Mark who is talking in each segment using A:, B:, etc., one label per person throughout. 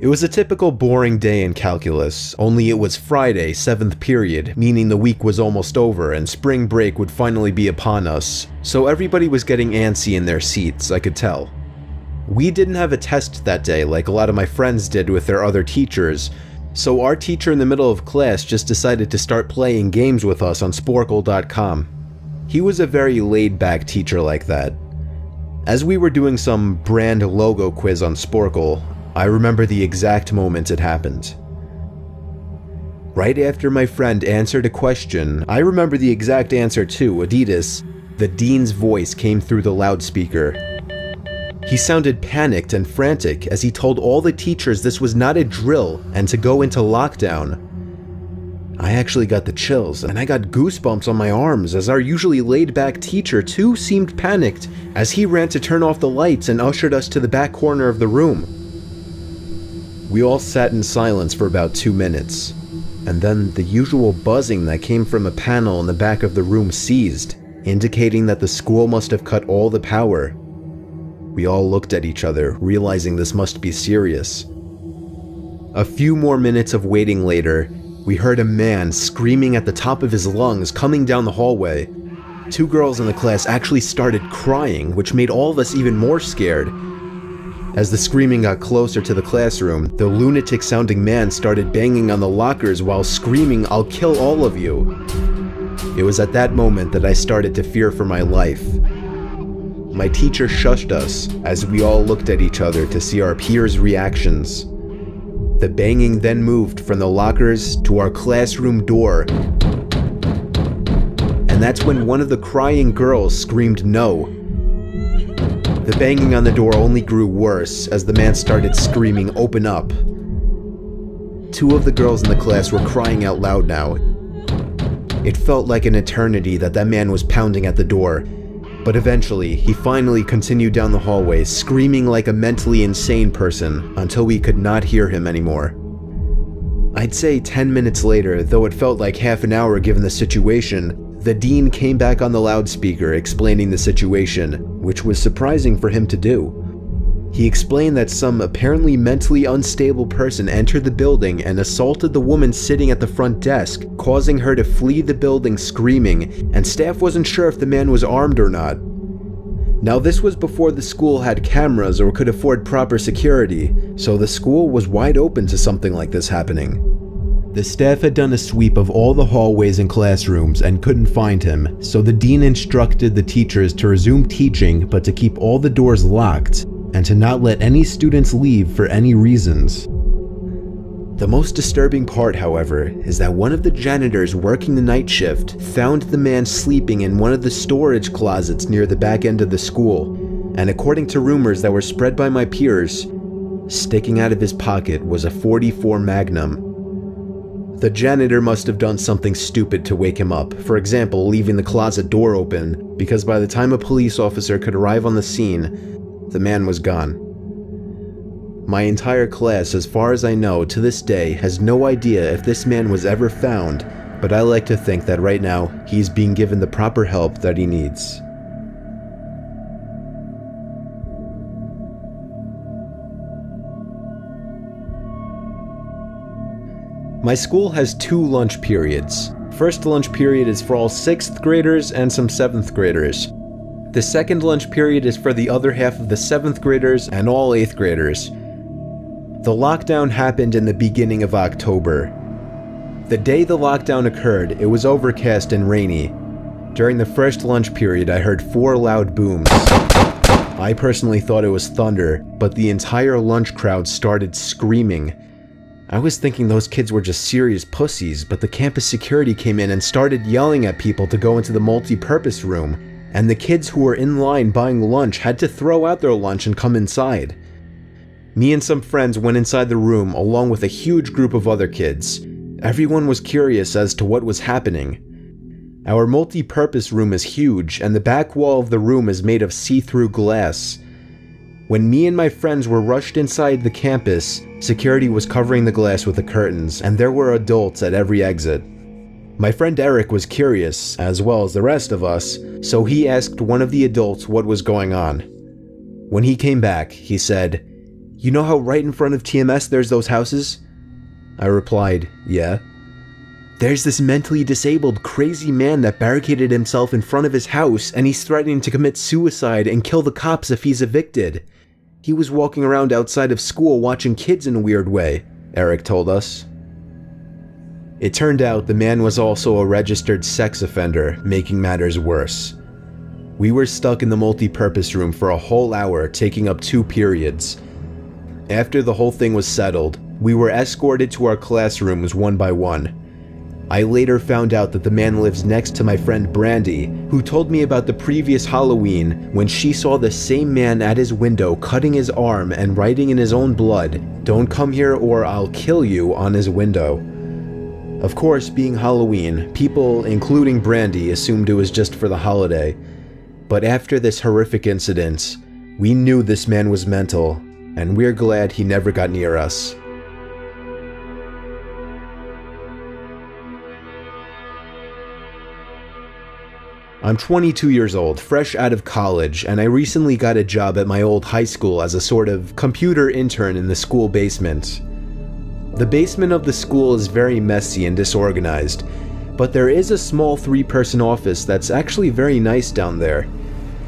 A: It was a typical boring day in calculus, only it was Friday, 7th period, meaning the week was almost over and spring break would finally be upon us, so everybody was getting antsy in their seats, I could tell. We didn't have a test that day like a lot of my friends did with their other teachers, so our teacher in the middle of class just decided to start playing games with us on Sporcle.com. He was a very laid-back teacher like that. As we were doing some brand logo quiz on Sporcle, I remember the exact moment it happened. Right after my friend answered a question, I remember the exact answer too, Adidas. The dean's voice came through the loudspeaker. He sounded panicked and frantic as he told all the teachers this was not a drill and to go into lockdown. I actually got the chills, and I got goosebumps on my arms as our usually laid-back teacher too seemed panicked as he ran to turn off the lights and ushered us to the back corner of the room. We all sat in silence for about 2 minutes, and then the usual buzzing that came from a panel in the back of the room ceased, indicating that the school must have cut all the power. We all looked at each other, realizing this must be serious. A few more minutes of waiting later, we heard a man screaming at the top of his lungs coming down the hallway. 2 girls in the class actually started crying, which made all of us even more scared. As the screaming got closer to the classroom, the lunatic-sounding man started banging on the lockers while screaming, "I'll kill all of you." It was at that moment that I started to fear for my life. My teacher shushed us as we all looked at each other to see our peers' reactions. The banging then moved from the lockers to our classroom door, and that's when one of the crying girls screamed no. The banging on the door only grew worse as the man started screaming, "Open up." 2 of the girls in the class were crying out loud now. It felt like an eternity that man was pounding at the door, but eventually he finally continued down the hallway, screaming like a mentally insane person until we could not hear him anymore. I'd say 10 minutes later, though it felt like half an hour given the situation, the dean came back on the loudspeaker explaining the situation, which was surprising for him to do. He explained that some apparently mentally unstable person entered the building and assaulted the woman sitting at the front desk, causing her to flee the building screaming, and staff wasn't sure if the man was armed or not. Now this was before the school had cameras or could afford proper security, so the school was wide open to something like this happening. The staff had done a sweep of all the hallways and classrooms and couldn't find him, so the dean instructed the teachers to resume teaching but to keep all the doors locked and to not let any students leave for any reasons. The most disturbing part, however, is that one of the janitors working the night shift found the man sleeping in one of the storage closets near the back end of the school, and according to rumors that were spread by my peers, sticking out of his pocket was a .44 Magnum. The janitor must have done something stupid to wake him up, for example, leaving the closet door open, because by the time a police officer could arrive on the scene, the man was gone. My entire class, as far as I know, to this day, has no idea if this man was ever found, but I like to think that right now, he's being given the proper help that he needs. My school has 2 lunch periods. First lunch period is for all 6th graders and some 7th graders. The second lunch period is for the other half of the 7th graders and all 8th graders. The lockdown happened in the beginning of October. The day the lockdown occurred, it was overcast and rainy. During the first lunch period, I heard 4 loud booms. I personally thought it was thunder, but the entire lunch crowd started screaming. I was thinking those kids were just serious pussies, but the campus security came in and started yelling at people to go into the multi-purpose room, and the kids who were in line buying lunch had to throw out their lunch and come inside. Me and some friends went inside the room along with a huge group of other kids. Everyone was curious as to what was happening. Our multi-purpose room is huge, and the back wall of the room is made of see-through glass. When me and my friends were rushed inside the campus, security was covering the glass with the curtains, and there were adults at every exit. My friend Eric was curious, as well as the rest of us, so he asked one of the adults what was going on. When he came back, he said, You know how right in front of TMS there's those houses?" I replied, "Yeah." "There's this mentally disabled, crazy man that barricaded himself in front of his house, and he's threatening to commit suicide and kill the cops if he's evicted. He was walking around outside of school watching kids in a weird way," Eric told us. It turned out the man was also a registered sex offender, making matters worse. We were stuck in the multi-purpose room for a whole hour, taking up 2 periods. After the whole thing was settled, we were escorted to our classrooms one by one. I later found out that the man lives next to my friend Brandy, who told me about the previous Halloween when she saw the same man at his window cutting his arm and writing in his own blood, "Don't come here or I'll kill you," on his window. Of course, being Halloween, people, including Brandy, assumed it was just for the holiday. But after this horrific incident, we knew this man was mental, and we're glad he never got near us. I'm 22 years old, fresh out of college, and I recently got a job at my old high school as a sort of computer intern in the school basement. The basement of the school is very messy and disorganized, but there is a small 3-person office that's actually very nice down there.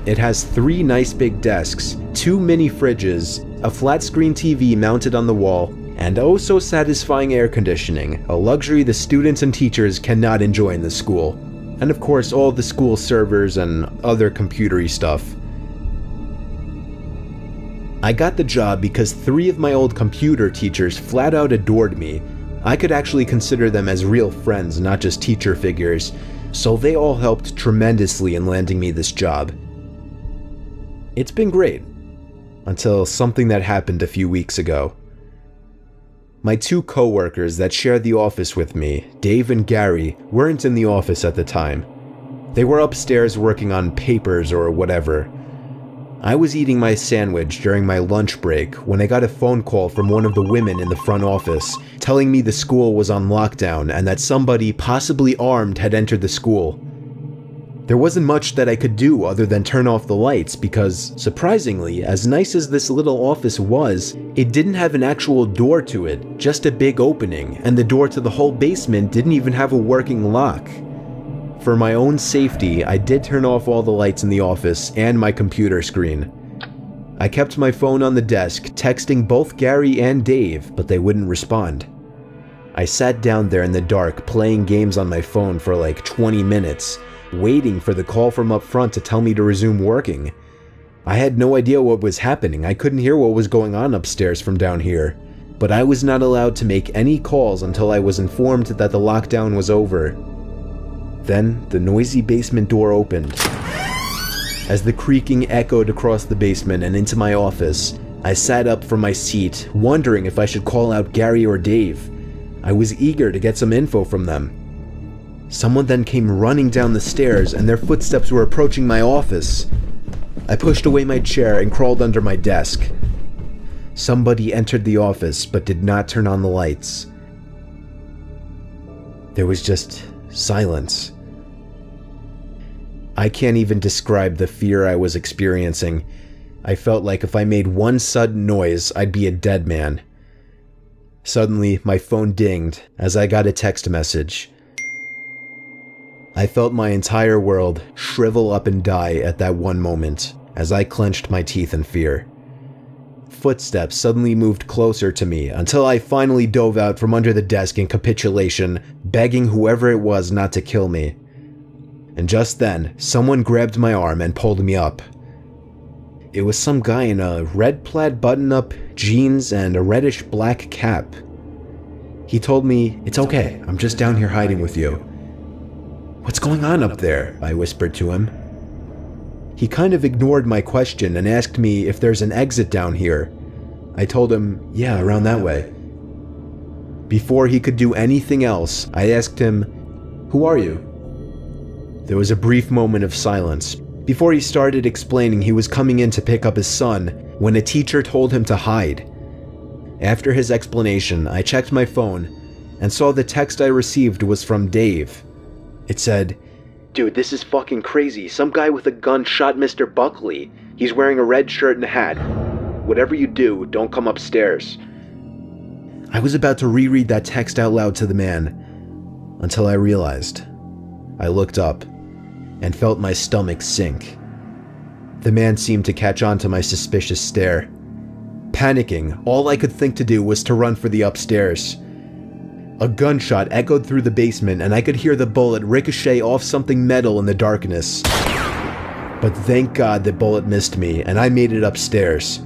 A: It has 3 nice big desks, 2 mini fridges, a flat screen TV mounted on the wall, and oh so satisfying air conditioning, a luxury the students and teachers cannot enjoy in the school. And of course all the school servers and other computery stuff. I got the job because 3 of my old computer teachers flat out adored me. I could actually consider them as real friends, not just teacher figures, so they all helped tremendously in landing me this job. It's been great, until something that happened a few weeks ago. My 2 co-workers that shared the office with me, Dave and Gary, weren't in the office at the time. They were upstairs working on papers or whatever. I was eating my sandwich during my lunch break when I got a phone call from one of the women in the front office telling me the school was on lockdown and that somebody, possibly armed, had entered the school. There wasn't much that I could do other than turn off the lights because, surprisingly, as nice as this little office was, it didn't have an actual door to it, just a big opening, and the door to the whole basement didn't even have a working lock. For my own safety, I did turn off all the lights in the office and my computer screen. I kept my phone on the desk, texting both Gary and Dave, but they wouldn't respond. I sat down there in the dark playing games on my phone for like 20 minutes, waiting for the call from up front to tell me to resume working. I had no idea what was happening. I couldn't hear what was going on upstairs from down here, but I was not allowed to make any calls until I was informed that the lockdown was over. Then the noisy basement door opened. As the creaking echoed across the basement and into my office, I sat up from my seat, wondering if I should call out Gary or Dave. I was eager to get some info from them. Someone then came running down the stairs and their footsteps were approaching my office. I pushed away my chair and crawled under my desk. Somebody entered the office but did not turn on the lights. There was just silence. I can't even describe the fear I was experiencing. I felt like if I made one sudden noise, I'd be a dead man. Suddenly, my phone dinged as I got a text message. I felt my entire world shrivel up and die at that one moment as I clenched my teeth in fear. Footsteps suddenly moved closer to me until I finally dove out from under the desk in capitulation, begging whoever it was not to kill me. And just then, someone grabbed my arm and pulled me up. It was some guy in a red plaid button-up, jeans, and a reddish-black cap. He told me, "It's okay, I'm just down here hiding with you." "What's going on up there?" I whispered to him. He kind of ignored my question and asked me if there's an exit down here. I told him, "Yeah, around that way." Before he could do anything else, I asked him, "Who are you?" There was a brief moment of silence before he started explaining he was coming in to pick up his son when a teacher told him to hide. After his explanation, I checked my phone and saw the text I received was from Dave. It said, "Dude, this is fucking crazy. Some guy with a gun shot Mr. Buckley. He's wearing a red shirt and hat. Whatever you do, don't come upstairs." I was about to reread that text out loud to the man, until I realized. I looked up, and felt my stomach sink. The man seemed to catch on to my suspicious stare. Panicking, all I could think to do was to run for the upstairs. A gunshot echoed through the basement, and I could hear the bullet ricochet off something metal in the darkness. But thank God the bullet missed me, and I made it upstairs.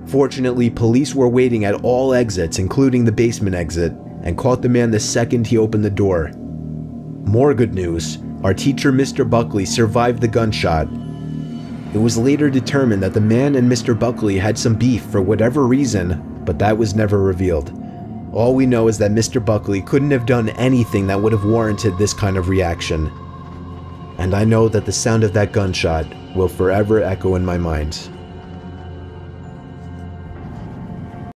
A: Fortunately, police were waiting at all exits, including the basement exit, and caught the man the second he opened the door. More good news, our teacher Mr. Buckley survived the gunshot. It was later determined that the man and Mr. Buckley had some beef for whatever reason, but that was never revealed. All we know is that Mr. Buckley couldn't have done anything that would have warranted this kind of reaction. And I know that the sound of that gunshot will forever echo in my mind.